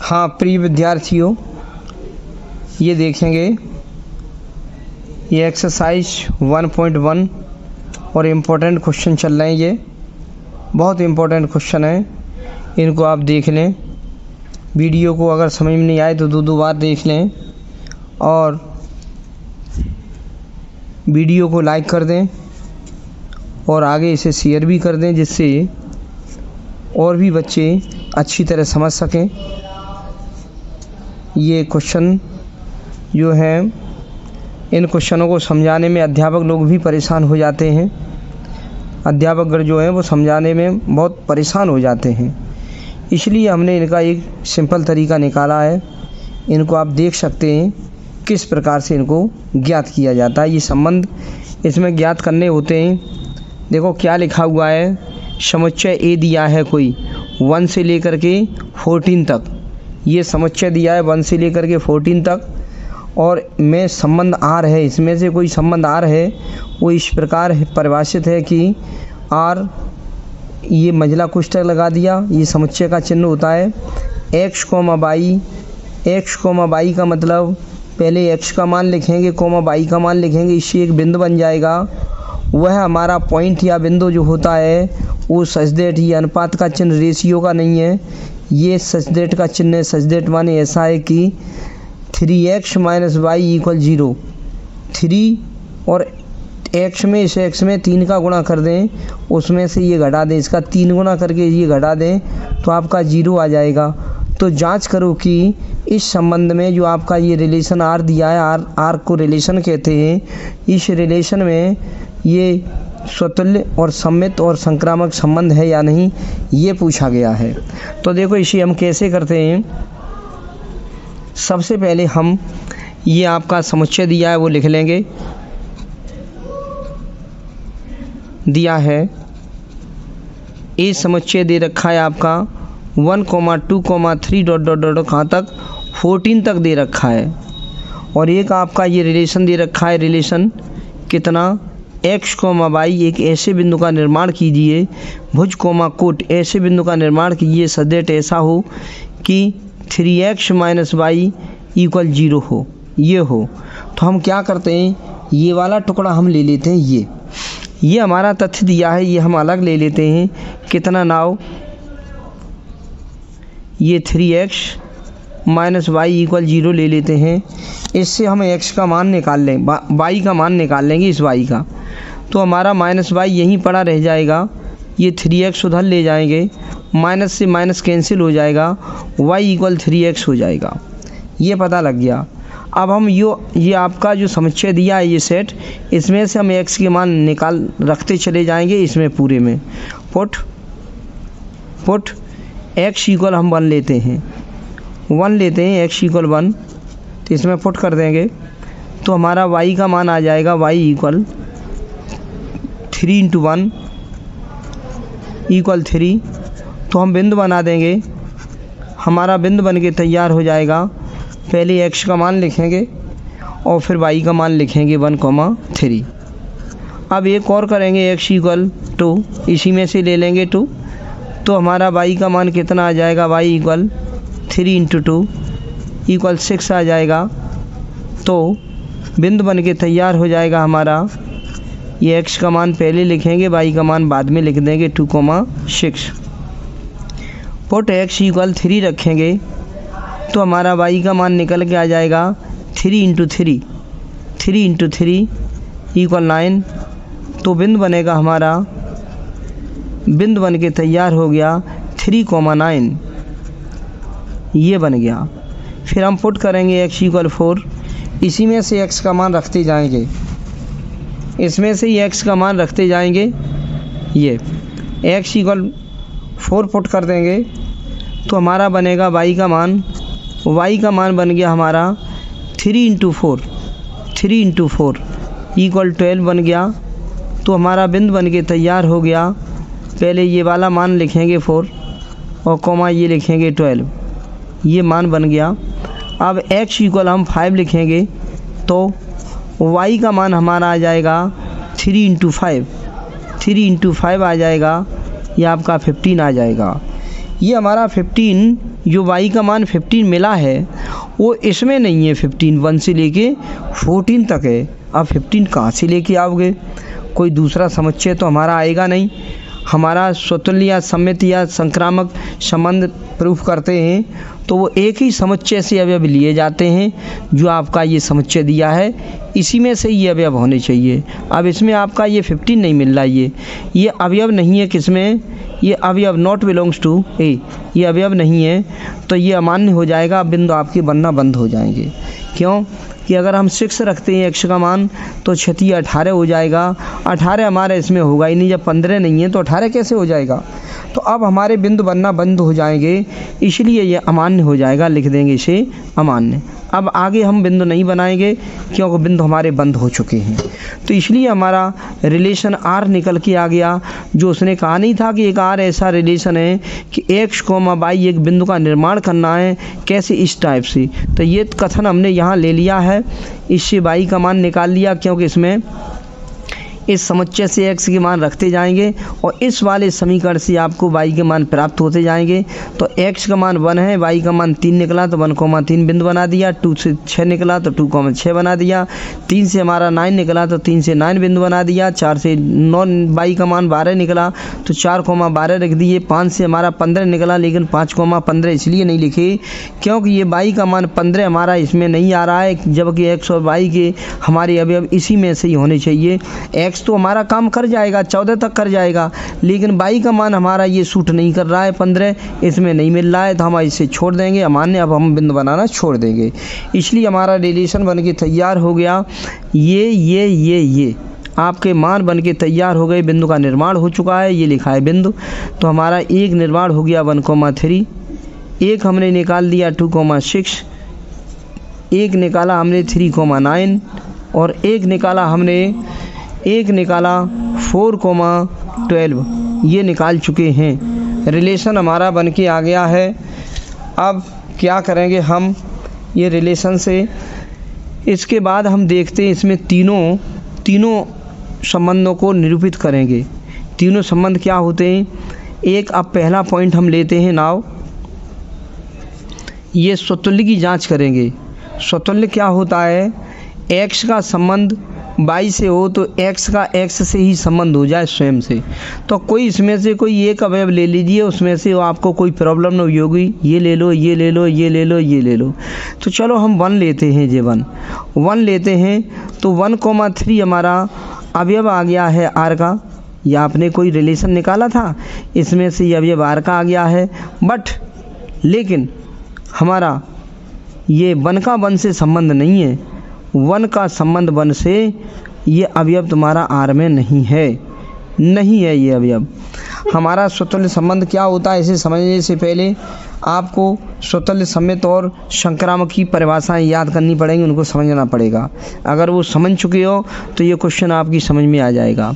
हाँ प्रिय विद्यार्थियों, ये देखेंगे ये एक्सरसाइज 1.1 और इम्पोर्टेंट क्वेश्चन चल रहे हैं। ये बहुत इम्पोर्टेंट क्वेश्चन है, इनको आप देख लें। वीडियो को अगर समझ में नहीं आए तो दो बार देख लें और वीडियो को लाइक कर दें और आगे इसे शेयर भी कर दें, जिससे और भी बच्चे अच्छी तरह समझ सकें। ये क्वेश्चन जो है, इन क्वेश्चनों को समझाने में अध्यापक लोग भी परेशान हो जाते हैं। अध्यापक जो हैं वो समझाने में बहुत परेशान हो जाते हैं, इसलिए हमने इनका एक सिंपल तरीका निकाला है। इनको आप देख सकते हैं किस प्रकार से इनको ज्ञात किया जाता है। ये संबंध इसमें ज्ञात करने होते हैं। देखो क्या लिखा हुआ है, समुच्चय ए दिया है कोई 1 से लेकर के 14 तक। ये समुच्चय दिया है 1 से लेकर के 14 तक और में संबंध आर है। इसमें से कोई संबंध आर है, वो इस प्रकार परिभाषित है कि आर, ये मंझला कोष्ठक लगा दिया, ये समुच्चय का चिन्ह होता है x, y। x, y का मतलब पहले x का मान लिखेंगे, y का मान लिखेंगे, इससे एक बिंदु बन जाएगा। वह हमारा पॉइंट या बिंदु जो होता है वो सच दैट, ये अनुपात का चिन्ह रेशियो का नहीं है, ये सच दैट का चिन्ह है। सच दैट माने ऐसा है कि 3x - y = 0। 3 और x में, इस x में 3 का गुणा कर दें, उसमें से ये घटा दें, इसका 3 गुना करके ये घटा दें तो आपका 0 आ जाएगा। तो जांच करो कि इस संबंध में जो आपका ये रिलेशन आर दिया है, आर को रिलेशन कहते हैं, इस रिलेशन में ये स्वतुल्य और सम्मित और संक्रामक संबंध है या नहीं, ये पूछा गया है। तो देखो इसे हम कैसे करते हैं। सबसे पहले हम ये आपका समुच्चय दिया है वो लिख लेंगे। दिया है ए समुच्चय दे रखा है आपका 1, 2, 3 ... कहाँ तक 14 तक दे रखा है। और एक आपका ये रिलेशन दे रखा है। रिलेशन कितना, x, y। एक ऐसे बिंदु का निर्माण कीजिए, भुज कोट ऐसे बिंदु का निर्माण कीजिए सदैट ऐसा हो कि 3x - y = 0 हो, ये हो। तो हम क्या करते हैं, ये वाला टुकड़ा हम ले लेते हैं। ये हमारा तथ्य दिया है, ये हम अलग ले लेते हैं। कितना नाव, ये 3x - y = 0 ले लेते हैं। इससे हम x का मान निकाल लें, y का मान निकाल लेंगे इस y का। तो हमारा -y यहीं पड़ा रह जाएगा। ये 3x उधर ले जाएंगे, माइनस से माइनस कैंसिल हो जाएगा, y = 3x हो जाएगा। ये पता लग गया। अब हम ये आपका जो समुच्चय दिया है ये सेट, इसमें से हम x के मान निकाल रखते चले जाएंगे इसमें पूरे में। पुट x = हम 1 लेते हैं, 1 लेते हैं, x = 1। तो इसमें पुट कर देंगे तो हमारा y का मान आ जाएगा, y = 3 × 1 = 3। तो हम बिंदु बना देंगे, हमारा बिंदु बन के तैयार हो जाएगा। पहले x का मान लिखेंगे और फिर y का मान लिखेंगे 1, 3। अब एक और करेंगे, x = 2, इसी में से ले लेंगे 2। तो हमारा y का मान कितना आ जाएगा, y = 3 × 2 = 6 आ जाएगा। तो बिंदु बन के तैयार हो जाएगा हमारा। ये x का मान पहले लिखेंगे, y का मान बाद में लिख देंगे 2, 6। पुट x = 3 रखेंगे तो हमारा y का मान निकल के आ जाएगा 3 × 3 = 9। तो बिंदु बनेगा हमारा, बिंदु बन के तैयार हो गया 3, 9, ये बन गया। फिर हम पुट करेंगे x = 4, इसी में से x का मान रखते जाएंगे, इसमें से ही x का मान रखते जाएंगे। ये x = 4 पुट कर देंगे तो हमारा बनेगा y का मान बन गया हमारा 3 × 4 = 12 बन गया। तो हमारा बिंदु बन के तैयार हो गया। पहले ये वाला मान लिखेंगे 4 और कॉमा ये लिखेंगे 12, ये मान बन गया। अब x = हम 5 लिखेंगे तो y का मान हमारा आ जाएगा 3 × 5 आ जाएगा, ये आपका 15 आ जाएगा। ये हमारा 15 जो y का मान 15 मिला है वो इसमें नहीं है, 15 1 से लेके 14 तक है। अब 15 कहाँ से लेके आओगे? कोई दूसरा समुच्चय तो हमारा आएगा नहीं। हमारा स्वतुल्य या सम्मित या संक्रामक संबंध प्रूफ करते हैं तो वो एक ही समुच्चय से अवयव लिए जाते हैं, जो आपका ये समुच्चय दिया है इसी में से ये अवयव होने चाहिए। अब इसमें आपका ये 15 नहीं मिल रहा, ये अवयव नहीं है, किसमें? ये अवयव नॉट बिलोंग्स टू ए, ये अवयव नहीं है, तो ये अमान्य हो जाएगा, बिंदु आपके बनना बंद हो जाएंगे। क्यों कि अगर हम 6 रखते हैं x का मान तो 6 18 हो जाएगा। 18 हमारे इसमें होगा ही नहीं, जब 15 नहीं है तो 18 कैसे हो जाएगा? तो अब हमारे बिंदु बनना बंद हो जाएंगे, इसलिए ये अमान्य हो जाएगा, लिख देंगे इसे अमान्य। अब आगे हम बिंदु नहीं बनाएंगे क्योंकि बिंदु हमारे बंद हो चुके हैं। तो इसलिए हमारा रिलेशन आर निकल के आ गया, जो उसने कहा नहीं था कि एक आर ऐसा रिलेशन है कि x, y एक बिंदु का निर्माण करना है, कैसे? इस टाइप से। तो ये कथन हमने यहाँ ले लिया है, इससे y का मान निकाल लिया, क्योंकि इसमें इस समुच्चय से x के मान रखते जाएंगे और इस वाले समीकरण से आपको y के मान प्राप्त होते जाएंगे। तो x का मान 1 है, y का मान 3 निकला तो 1,3 बिंदु बना दिया, 2 से 6 निकला तो 2,6 बना दिया, 3 से हमारा 9 निकला तो 3 से 9 बिंदु बना दिया, 4 से 9 y का मान 12 निकला तो 4,12 रख दिए, 5 से हमारा 15 निकला, लेकिन 5,15 इसलिए नहीं लिखे क्योंकि ये y का मान 15 हमारा इसमें नहीं आ रहा है, जबकि x और y के हमारे अवयव इसी में से ही होने चाहिए। x तो हमारा काम कर जाएगा, 14 तक कर जाएगा, लेकिन y का मान हमारा ये सूट नहीं कर रहा है, 15 इसमें नहीं मिल रहा है, तो हम इसे छोड़ देंगे अमान्य। अब हम बिंदु बनाना छोड़ देंगे, इसलिए हमारा रिलेशन बन के तैयार हो गया। ये आपके मान बन के तैयार हो गए, बिंदु का निर्माण हो चुका है, ये लिखा है बिंदु। तो हमारा एक निर्माण हो गया 1,3, एक हमने निकाल दिया 2,6, एक निकाला हमने 3,9 और एक निकाला 4,12, ये निकाल चुके हैं। रिलेशन हमारा बन के आ गया है। अब क्या करेंगे हम ये रिलेशन से? इसके बाद हम देखते हैं इसमें तीनों संबंधों को निरूपित करेंगे। तीनों संबंध क्या होते हैं? एक अब पहला पॉइंट हम लेते हैं नाउ, ये स्वतुल्य की जांच करेंगे। स्वतुल्य क्या होता है? x का संबंध y से हो तो x का x से ही संबंध हो जाए स्वयं से। तो कोई इसमें से कोई एक अवयव ले लीजिए, उसमें से आपको कोई प्रॉब्लम नहीं होगी, ये ले लो, ये ले लो, ये ले लो, ये ले लो। तो चलो हम 1 लेते हैं, जे 1 लेते हैं तो 1,3 हमारा अवयव आ गया है r का। या आपने कोई रिलेशन निकाला था, इसमें से ये अवयव r का आ गया है, बट लेकिन हमारा ये 1 का 1 से संबंध नहीं है। 1 का संबंध 1 से, ये अवयव तुम्हारा r में नहीं है ये अवयव। हमारा स्वतुल्य संबंध क्या होता है, इसे समझने से पहले आपको स्वतुल्य सम्मित और संक्रामक की परिभाषाएं याद करनी पड़ेंगी, उनको समझना पड़ेगा। अगर वो समझ चुके हो तो ये क्वेश्चन आपकी समझ में आ जाएगा।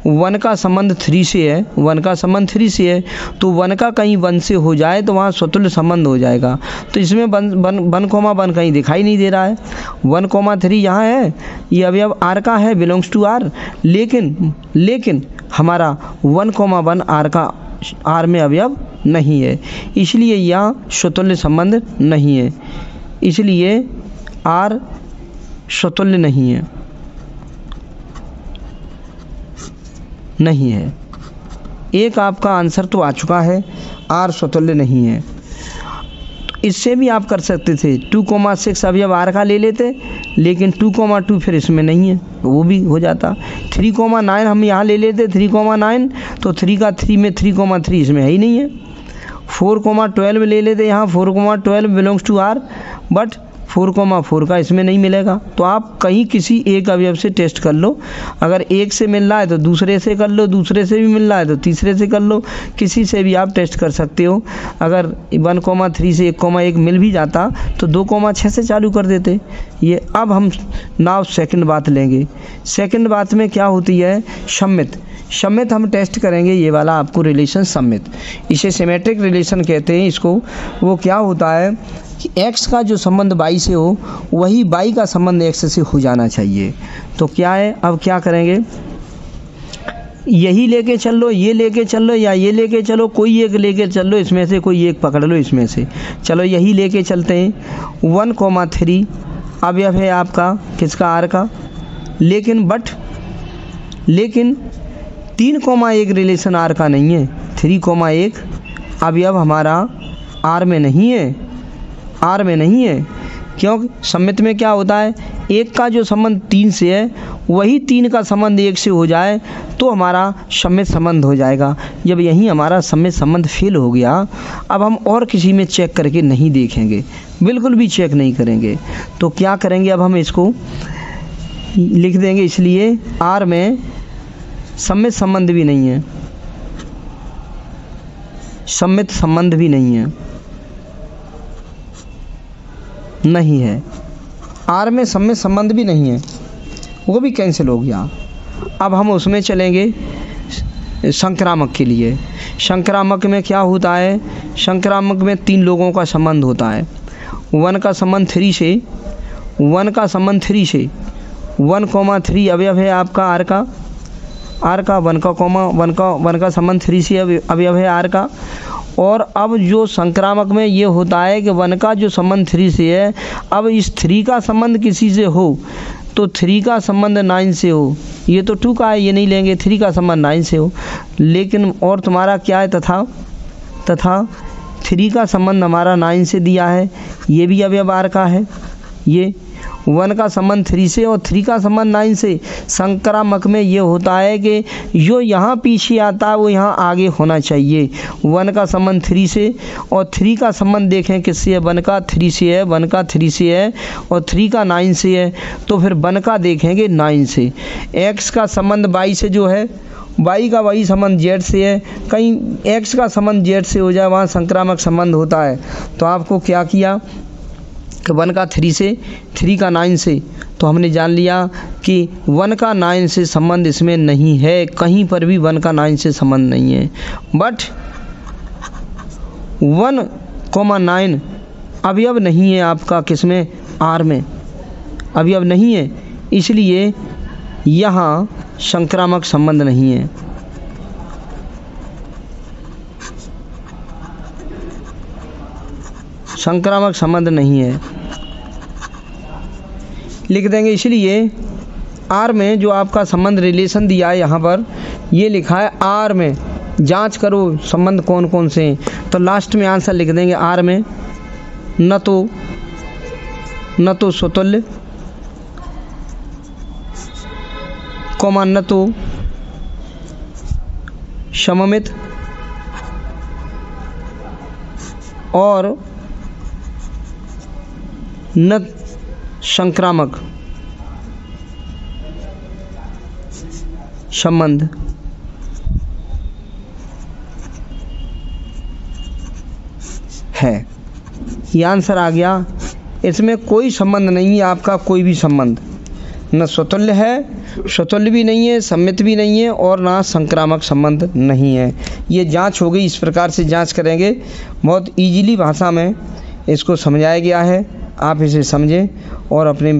1 का संबंध 3 से है, 1 का संबंध 3 से है, तो 1 का कहीं 1 से हो जाए तो वहाँ स्वतुल्य संबंध हो जाएगा। तो इसमें 1,1 कहीं दिखाई नहीं दे रहा है, 1,3 यहाँ है, ये अवयव r का है, बिलोंग्स टू r, लेकिन हमारा 1,1 r में अवयव नहीं है, इसलिए यहाँ स्वतुल्य संबंध नहीं है, इसलिए r स्वतुल्य नहीं है। एक आपका आंसर तो आ चुका है, r स्वतुल्य नहीं है। तो इससे भी आप कर सकते थे, 2,6 अवयव r का ले लेते, लेकिन 2,2 फिर इसमें नहीं है, वो भी हो जाता। 3,9 हम यहाँ ले लेते, 3,9 तो 3 का 3 में 3,3 इसमें है ही नहीं है। 4,12 ले लेते यहाँ, 4,12 बिलोंग्स टू r, बट 4,4 का इसमें नहीं मिलेगा। तो आप कहीं किसी एक अवयव से टेस्ट कर लो, अगर एक से मिल रहा है तो दूसरे से कर लो, दूसरे से भी मिल रहा है तो तीसरे से कर लो, किसी से भी आप टेस्ट कर सकते हो। अगर 1,3 से 1,1 मिल भी जाता तो 2,6 से चालू कर देते ये। अब हम नाउ सेकंड बात लेंगे। सेकंड बात में क्या होती है? सम्मित हम टेस्ट करेंगे, ये वाला आपको रिलेशन सम्मित, इसे सिमेट्रिक रिलेशन कहते हैं इसको। वो क्या होता है कि x का जो संबंध y से हो वही y का संबंध x से हो जाना चाहिए। तो क्या है, अब क्या करेंगे, यही लेके चल लो, ये लेके चल लो, या ये लेके चलो, कोई एक लेके चल लो, इसमें से कोई एक पकड़ लो इसमें से। चलो यही लेके चलते हैं। 1,3 अवयव है आपका किसका, आर का। लेकिन 3,1 रिलेशन आर का नहीं है। 3,1 अवयव हमारा आर में नहीं है, आर में नहीं है। क्योंकि सम्मित में क्या होता है, एक का जो संबंध 3 से है वही 3 का संबंध 1 से हो जाए तो हमारा सम्मित संबंध हो जाएगा। जब यहीं हमारा सम्मित संबंध फेल हो गया, अब हम और किसी में चेक करके नहीं देखेंगे, बिल्कुल भी चेक नहीं करेंगे। तो क्या करेंगे, अब हम इसको लिख देंगे। इसलिए आर में सम्मित संबंध भी नहीं है, सम्मित संबंध भी नहीं है, नहीं है। आर में सम्मित संबंध भी नहीं है, वो भी कैंसिल हो गया। अब हम उसमें चलेंगे संक्रामक के लिए। संक्रामक में क्या होता है, संक्रामक में 3 लोगों का संबंध होता है। 1 का संबंध 3 से, 1 का संबंध 3 से, 1,3 अवयव है आपका आर का, आर का 1 का संबंध 3 से अवयव है आर का। और अब जो संक्रामक में ये होता है कि 1 का जो संबंध 3 से है, अब इस 3 का संबंध किसी से हो तो 3 का संबंध 9 से हो। ये तो 2 का है, ये नहीं लेंगे। 3 का संबंध 9 से हो। लेकिन और तुम्हारा क्या है, तथा 3 का संबंध हमारा 9 से दिया है, ये भी अवयव आर का है। ये 1 का संबंध 3 से और 3 का संबंध 9 से। संक्रामक में ये होता है कि जो यहाँ पीछे आता है वो यहाँ आगे होना चाहिए। 1 का संबंध 3 से और 3 का संबंध देखें किससे है, 1 का 3 से है, 1 का 3 से है और 3 का 9 से है, तो फिर 1 का देखेंगे 9 से। x का संबंध y से जो है, y का वही संबंध z से है। कहीं x का संबंध z से हो जाए, वहाँ संक्रामक संबंध होता है। तो आपको क्या किया कि 1 का 3 से, 3 का 9 से, तो हमने जान लिया कि 1 का 9 से संबंध इसमें नहीं है, कहीं पर भी 1 का 9 से संबंध नहीं है। बट 1,9 अवयव नहीं है आपका किसमें, आर में अवयव नहीं है, इसलिए यहाँ संक्रामक संबंध नहीं है। संक्रामक संबंध नहीं है, लिख देंगे। इसलिए आर में जो आपका संबंध रिलेशन दिया है यहाँ पर, ये लिखा है आर में, जांच करो संबंध कौन कौन से हैं। तो लास्ट में आंसर लिख देंगे आर में न तो स्वतुल्य, कॉमा न तो सममित और न संक्रामक संबंध। है, ये आंसर आ गया। इसमें कोई संबंध नहीं है आपका, कोई भी संबंध न स्वतुल्य है, स्वतुल्य भी नहीं है, सम्मित भी नहीं है और ना संक्रामक संबंध नहीं है। ये जांच हो गई। इस प्रकार से जांच करेंगे, बहुत इजीली भाषा में इसको समझाया गया है। आप इसे समझें और अपने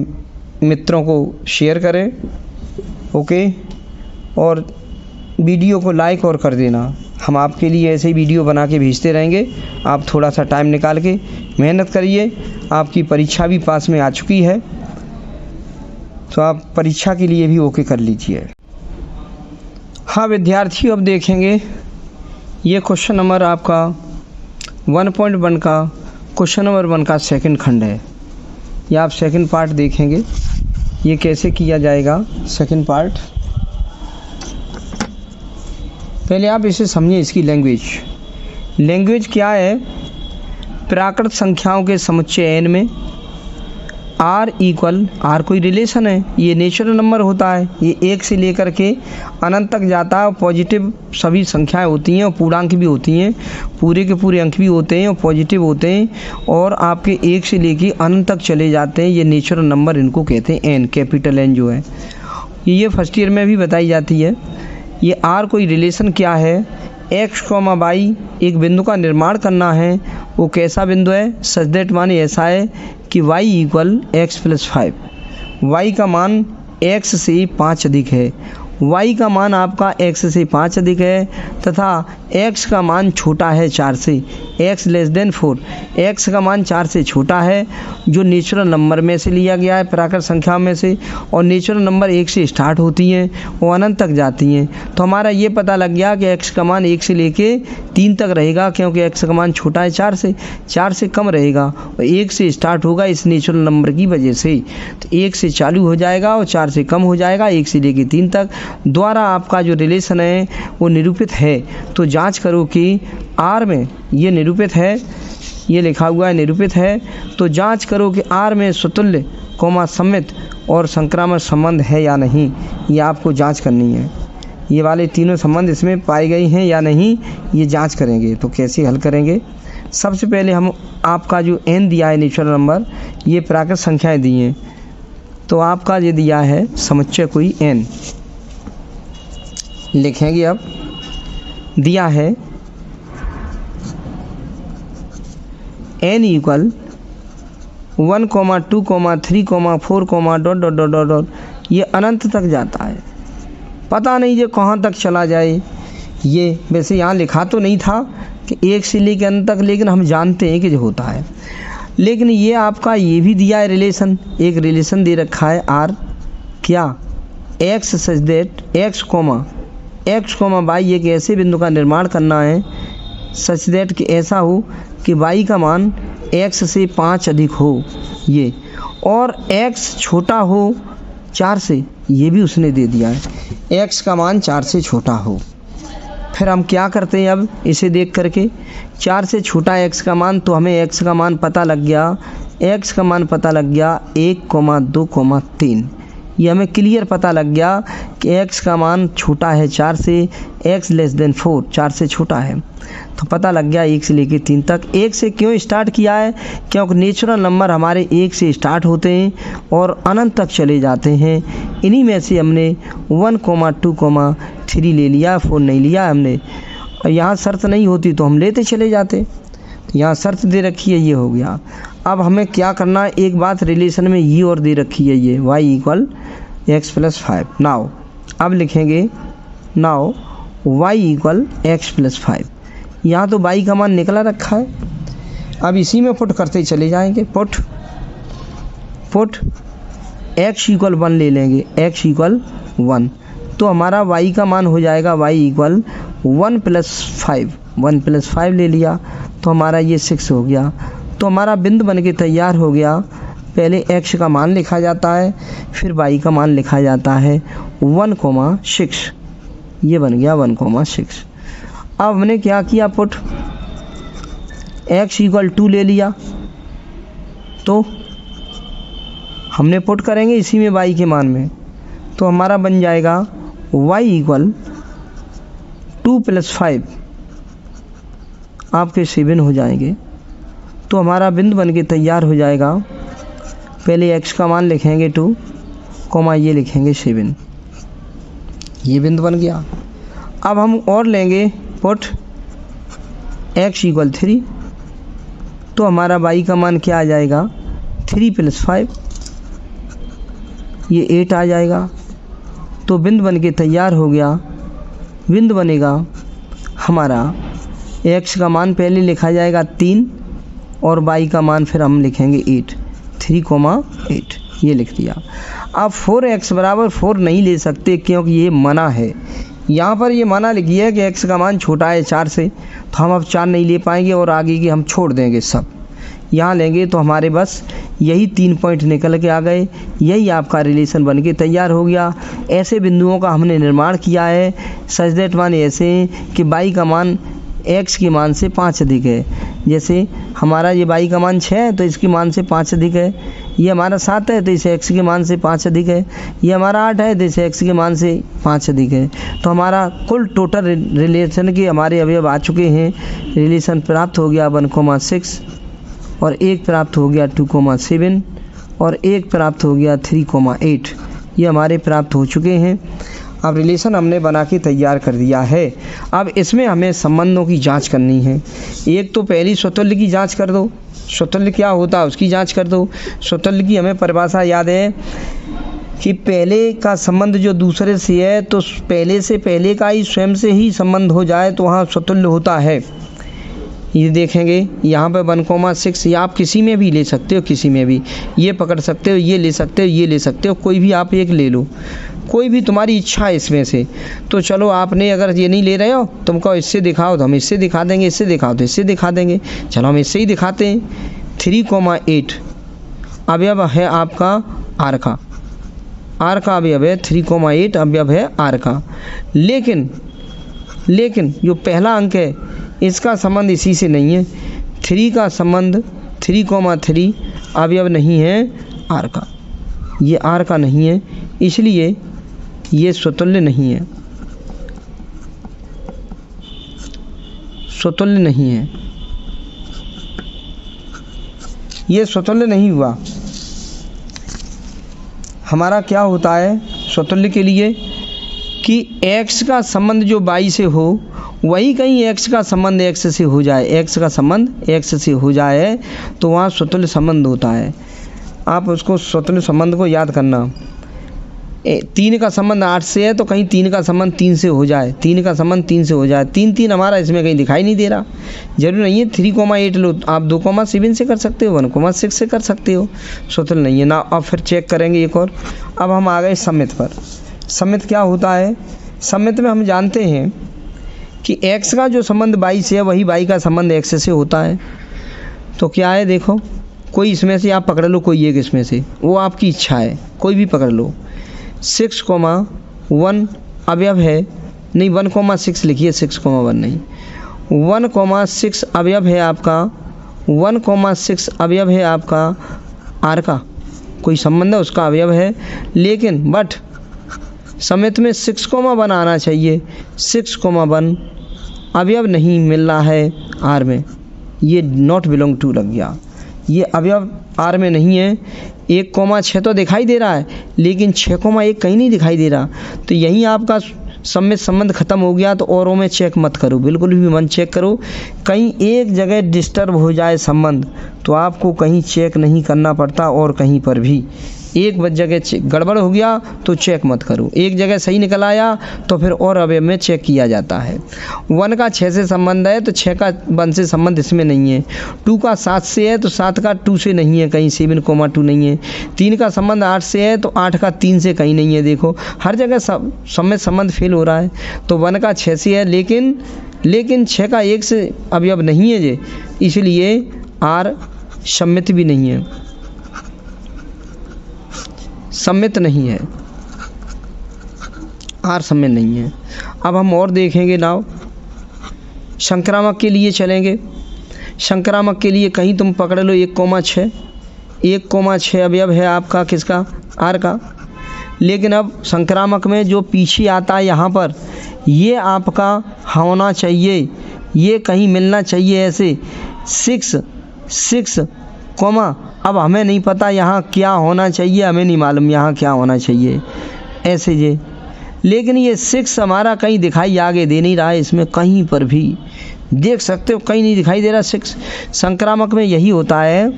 मित्रों को शेयर करें। ओके, और वीडियो को लाइक और कर देना। हम आपके लिए ऐसे ही वीडियो बना के भेजते रहेंगे। आप थोड़ा सा टाइम निकाल के मेहनत करिए। आपकी परीक्षा भी पास में आ चुकी है, तो आप परीक्षा के लिए भी ओके कर लीजिए। हाँ विद्यार्थियों, अब देखेंगे ये क्वेश्चन नंबर आपका 1.1 का क्वेश्चन नंबर 1 का सेकंड खंड है। ये आप सेकंड पार्ट देखेंगे, ये कैसे किया जाएगा सेकंड पार्ट। पहले आप इसे समझिए, इसकी लैंग्वेज क्या है। प्राकृत संख्याओं के समुच्चय n में r इक्वल, r कोई रिलेशन है, ये नेचुरल नंबर होता है। ये 1 से लेकर के अनंत तक जाता है और पॉजिटिव सभी संख्याएं होती हैं और पूर्णांक भी होती हैं, पूरे के पूरे अंक भी होते हैं और पॉजिटिव होते हैं और आपके 1 से लेके अनंत तक चले जाते हैं। ये नेचुरल नंबर इनको कहते हैं n, कैपिटल N जो है। ये फर्स्ट ईयर में भी बताई जाती है। ये r कोई रिलेशन क्या है, x, y एक बिंदु का निर्माण करना है। वो कैसा बिंदु है, सच दैट माने ऐसा है कि y इक्वल x + 5, y का मान x से 5 अधिक है y का मान आपका x से 5 अधिक है तथा x का मान छोटा है 4 से, x लेस देन 4, x का मान 4 से छोटा है जो नेचुरल नंबर में से लिया गया है, प्राकृत संख्या में से, और नेचुरल नंबर 1 से स्टार्ट होती हैं वो अनंत तक जाती हैं। तो हमारा ये पता लग गया कि x का मान 1 से लेके 3 तक रहेगा क्योंकि x का मान छोटा है 4 से कम रहेगा और 1 से स्टार्ट होगा इस नेचुरल नंबर की वजह से। तो 1 से चालू हो जाएगा और 4 से कम हो जाएगा 1 से लेके 3 तक। द्वारा आपका जो रिलेशन है वो निरूपित है। तो जांच करो कि R में ये निरूपित है, ये लिखा हुआ है निरूपित है। तो जांच करो कि R में स्वतुल्य सममित और संक्रामक संबंध है या नहीं, ये आपको जांच करनी है। ये वाले तीनों संबंध इसमें पाए गए हैं या नहीं, ये जांच करेंगे। तो कैसे हल करेंगे? सबसे पहले हम आपका जो n दिया है नेचुरल नंबर, ये प्राकृत संख्याएं दी हैं। तो आपका ये दिया है समुच्चय कोई n, लिखेंगे। अब दिया है n इक्वल 1, 2, 3, 4, ... ये अनंत तक जाता है। पता नहीं ये कहाँ तक चला जाए। ये वैसे यहाँ लिखा तो नहीं था कि 1 से लेकर अंत तक, लेकिन हम जानते हैं कि जो होता है। लेकिन ये आपका ये भी दिया है रिलेशन, एक रिलेशन दे रखा है R, क्या x such that x, y एक ऐसे बिंदु का निर्माण करना है सच दैट कि ऐसा हो कि y का मान x से 5 अधिक हो ये, और x छोटा हो 4 से, ये भी उसने दे दिया है, x का मान 4 से छोटा हो। फिर हम क्या करते हैं अब इसे देख करके, 4 से छोटा x का मान, तो हमें x का मान पता लग गया, x का मान पता लग गया 1, 2, 3। ये हमें क्लियर पता लग गया कि x का मान छोटा है 4 से, x लेस देन 4, 4 से छोटा है। तो पता लग गया 1 से लेकर 3 तक। 1 से क्यों स्टार्ट किया है? क्योंकि नेचुरल नंबर हमारे 1 से स्टार्ट होते हैं और अनंत तक चले जाते हैं। इन्हीं में से हमने 1, 2, 3 ले लिया, 4 नहीं लिया हमने। और यहाँ शर्त नहीं होती तो हम लेते चले जाते। तो यहाँ शर्त दे रखी है, ये हो गया। अब हमें क्या करना है, एक बात रिलेशन में ये और दे रखी है, ये y equal x plus 5। Now अब लिखेंगे now y equal x plus 5। यहाँ तो y का मान निकला रखा है। अब इसी में पुट करते चले जाएंगे। पुट x इक्वल 1 ले लेंगे, x इक्वल 1, तो हमारा y का मान हो जाएगा y इक्वल 1 प्लस 5। 1 प्लस 5 ले लिया तो हमारा ये 6 हो गया। तो हमारा बिंदु बन के तैयार हो गया। पहले x का मान लिखा जाता है, फिर y का मान लिखा जाता है 1,6। ये बन गया 1,6। अब हमने क्या किया, पुट x इक्वल 2 ले लिया, तो हमने पुट करेंगे इसी में y के मान में, तो हमारा बन जाएगा y इक्वल 2 प्लस 5 आपके 7 हो जाएंगे। तो हमारा बिंदु बन के तैयार हो जाएगा। पहले x का मान लिखेंगे 2, ये लिखेंगे 7। ये बिंदु बन गया। अब हम और लेंगे पुट x इक्वल 3, तो हमारा y का मान क्या आ जाएगा, 3 प्लस 5, ये 8 आ जाएगा। तो बिंदु बन के तैयार हो गया। बिंदु बनेगा हमारा, x का मान पहले लिखा जाएगा 3 और y का मान फिर हम लिखेंगे 8, 3,8 ये लिख दिया। अब 4x बराबर 4 नहीं ले सकते क्योंकि ये मना है। यहाँ पर ये मना लिखी है कि x का मान छोटा है 4 से, तो हम अब 4 नहीं ले पाएंगे और आगे की हम छोड़ देंगे सब। यहाँ लेंगे तो हमारे बस यही 3 पॉइंट निकल के आ गए। यही आपका रिलेशन बन के तैयार हो गया। ऐसे बिंदुओं का हमने निर्माण किया है सच दैट माने ऐसे कि y का मान x के मान से 5 अधिक है। जैसे हमारा ये y का मान 6 है तो इसके मान से 5 अधिक है। ये हमारा 7 है तो इसे x के मान से 5 अधिक है। ये हमारा 8 है तो इसे x के मान से 5 अधिक है। तो हमारा कुल टोटल रिलेशन के हमारे अवयव आ चुके हैं। रिलेशन प्राप्त हो गया 1,6 और एक प्राप्त हो गया 2,7 और एक प्राप्त हो गया 3,8। ये हमारे प्राप्त हो चुके हैं। अब रिलेशन हमने बना के तैयार कर दिया है। अब इसमें हमें संबंधों की जांच करनी है। एक तो पहली स्वतुल्य की जांच कर दो, स्वतुल्य क्या होता है उसकी जांच कर दो। स्वतुल्य की हमें परिभाषा याद है कि पहले का संबंध जो दूसरे से है तो पहले से पहले का ही स्वयं से ही संबंध हो जाए तो वहाँ स्वतुल्य होता है। ये देखेंगे यहाँ पे 1,6 या आप किसी में भी ले सकते हो, किसी में भी ये पकड़ सकते हो, ये ले सकते हो, ये ले सकते हो, कोई भी आप एक ले लो, कोई भी तुम्हारी इच्छा है इसमें से। तो चलो आपने अगर ये नहीं ले रहे हो, तुम कहो इससे दिखाओ तो हम इससे दिखा देंगे, इससे दिखाओ तो इससे दिखा देंगे, चलो हम इससे ही दिखाते हैं। 3,8 अवयव है आपका आर का, आर का अवयव है 3,8 अवयव है आर का। लेकिन जो पहला अंक है इसका संबंध इसी से नहीं है। 3 का संबंध 3,3 अवयव नहीं है आर का, ये आर का नहीं है, इसलिए ये स्वतुल्य नहीं है, स्वतुल्य नहीं है, ये स्वतुल्य नहीं हुआ। हमारा क्या होता है स्वतुल्य के लिए कि x का संबंध जो y से हो वही कहीं x का संबंध x से हो जाए, x का संबंध x से हो जाए तो वहाँ स्वतुल्य संबंध होता है। आप उसको स्वतुल्य संबंध को याद करना। 3 का संबंध 8 से है तो कहीं 3 का संबंध 3 से हो जाए, 3 का संबंध 3 से हो जाए। 3 हमारा इसमें कहीं दिखाई नहीं दे रहा, जरूरी नहीं है 3,8 लो, आप 2,7 से कर सकते हो, 1,6 से कर सकते हो, स्वतुल्य नहीं है ना। अब फिर चेक करेंगे एक और। अब हम आ गए सम्मित पर। सम्मित क्या होता है? सम्मित में हम जानते हैं कि x का जो संबंध y से है वही y का संबंध x से होता है। तो क्या है देखो, कोई इसमें से आप पकड़ लो, कोई एक इसमें से, वो आपकी इच्छा है, कोई भी पकड़ लो। 6,1 अवयव है, नहीं 1,6 लिखिए, 6,1 नहीं, 1,6 अवयव है आपका, 1,6 अवयव है आपका आर का, कोई संबंध है उसका अवयव है। लेकिन बट समित में 6,1 आना चाहिए, 6,1 अवयव नहीं मिल रहा है आर में, ये नॉट बिलोंग टू लग गया, ये अवयव आर में नहीं है। 1,6 तो दिखाई दे रहा है लेकिन 6,1 कहीं नहीं दिखाई दे रहा, तो यहीं आपका सम्मित संबंध खत्म हो गया। तो औरों में चेक मत करो, बिल्कुल भी मन चेक करो, कहीं एक जगह डिस्टर्ब हो जाए संबंध तो आपको कहीं चेक नहीं करना पड़ता, और कहीं पर भी एक जगह गड़बड़ हो गया तो चेक मत करो, एक जगह सही निकल आया तो फिर और अवयव में चेक किया जाता है। 1 का 6 से संबंध है तो 6 का 1 से संबंध इसमें नहीं है। 2 का 7 से है तो 7 का 2 से नहीं है, कहीं 7,2 नहीं है। 3 का संबंध 8 से है तो 8 का 3 से कहीं नहीं है। देखो हर जगह सम्मित संबंध फेल हो रहा है। तो 1 का 6 से है लेकिन 6 का 1 से अवयव नहीं है, इसलिए आर सम्मित भी नहीं है, सम्मित नहीं है, आर सम्मित नहीं है। अब हम और देखेंगे नाव, संक्रामक के लिए चलेंगे। संक्रामक के लिए कहीं तुम पकड़ लो 1,6, 1,6 अवयव है आपका किसका? आर का। लेकिन अब संक्रामक में जो पीछे आता है यहाँ पर, ये आपका होना चाहिए, ये कहीं मिलना चाहिए ऐसे 6, अब हमें नहीं पता यहाँ क्या होना चाहिए, हमें नहीं मालूम यहाँ क्या होना चाहिए ऐसे ये, लेकिन ये 6 हमारा कहीं दिखाई आगे दे नहीं रहा है, इसमें कहीं पर भी देख सकते हो कहीं नहीं दिखाई दे रहा 6। संक्रामक में यही होता है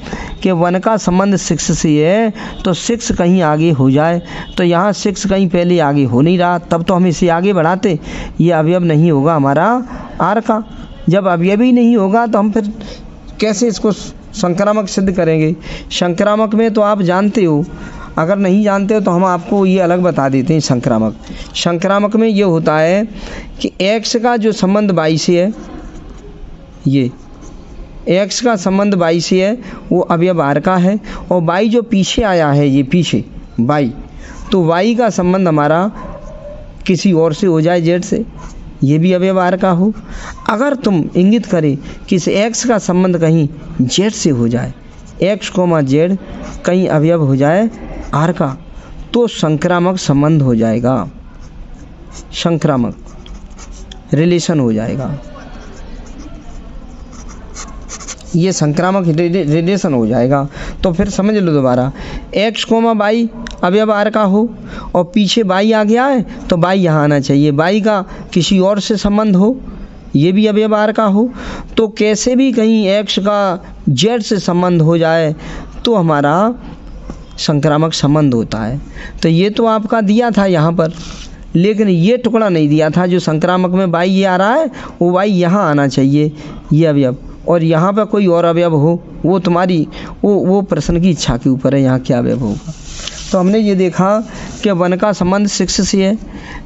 कि 1 का संबंध 6 से है तो 6 कहीं आगे हो जाए, तो यहाँ 6 कहीं पहले आगे हो नहीं रहा, तब तो हम इसे आगे बढ़ाते, ये अवयव नहीं होगा हमारा आर का। जब अवयव ही नहीं होगा तो हम फिर कैसे इसको संक्रामक सिद्ध करेंगे? संक्रामक में तो आप जानते हो, अगर नहीं जानते हो तो हम आपको ये अलग बता देते हैं। संक्रामक में ये होता है कि x का जो संबंध y से है, ये x का संबंध y से है वो अवयव आर का है, और y जो पीछे आया है, ये पीछे y, तो y का संबंध हमारा किसी और से हो जाए, z से, ये भी अवयव आर का हो। अगर तुम इंगित करें कि इस x का संबंध कहीं z से हो जाए, x, z कहीं अवयव हो जाए आर का, तो संक्रामक संबंध हो जाएगा, संक्रामक रिलेशन हो जाएगा, ये संक्रामक रिलेशन हो जाएगा। तो फिर समझ लो दोबारा, x, y अवयव आर का हो और पीछे y आ गया है तो y यहाँ आना चाहिए, y का किसी और से संबंध हो, ये भी अवयव आर का हो, तो कैसे भी कहीं x का z से संबंध हो जाए तो हमारा संक्रामक संबंध होता है। तो ये तो आपका दिया था यहाँ पर, लेकिन ये टुकड़ा नहीं दिया था। जो संक्रामक में वाई ये आ रहा है वो वाई यहाँ आना चाहिए, ये अवयव, और यहाँ पर कोई और अवयव हो, वो तुम्हारी वो प्रश्न की इच्छा के ऊपर है यहाँ क्या अवयव होगा। तो हमने ये देखा कि वन का संबंध शिक्ष से है,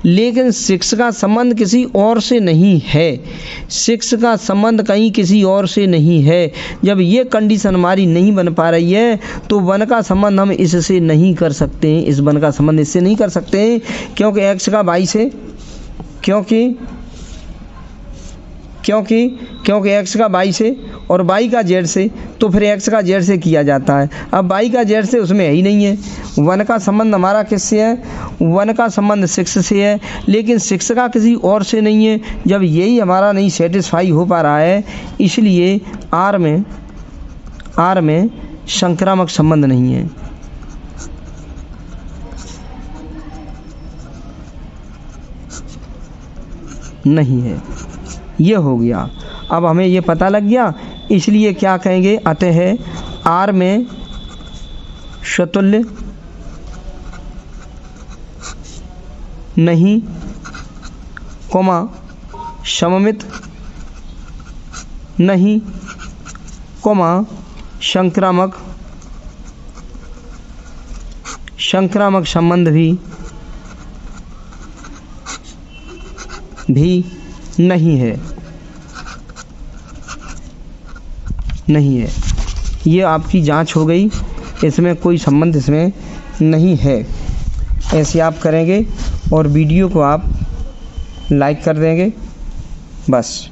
लेकिन शिक्ष का संबंध किसी और से नहीं है। शिक्ष का संबंध कहीं किसी और से नहीं है। जब ये कंडीशन हमारी नहीं बन पा रही है तो वन का संबंध हम इससे नहीं कर सकते हैं। इस वन का संबंध इससे नहीं कर सकते हैं, क्योंकि एक्स का वाई से, क्योंकि एक्स का वाई से और वाई का जेड से, तो फिर एक्स का जेड से किया जाता है। अब वाई का जेड से उसमें है ही नहीं है। वन का संबंध हमारा किससे है? वन का संबंध शिक्ष से है, लेकिन शिक्ष का किसी और से नहीं है। जब यही हमारा नहीं सेटिस्फाई हो पा रहा है, इसलिए आर में संक्रामक संबंध नहीं है। नहीं है, ये हो गया। अब हमें ये पता लग गया, इसलिए क्या कहेंगे? अतः आर में स्वतुल्य नहीं, कोमा सममित नहीं, कोमा संक्रामक संबंध भी नहीं है। ये आपकी जांच हो गई, इसमें कोई संबंध इसमें नहीं है। ऐसे आप करेंगे और वीडियो को आप लाइक कर देंगे, बस।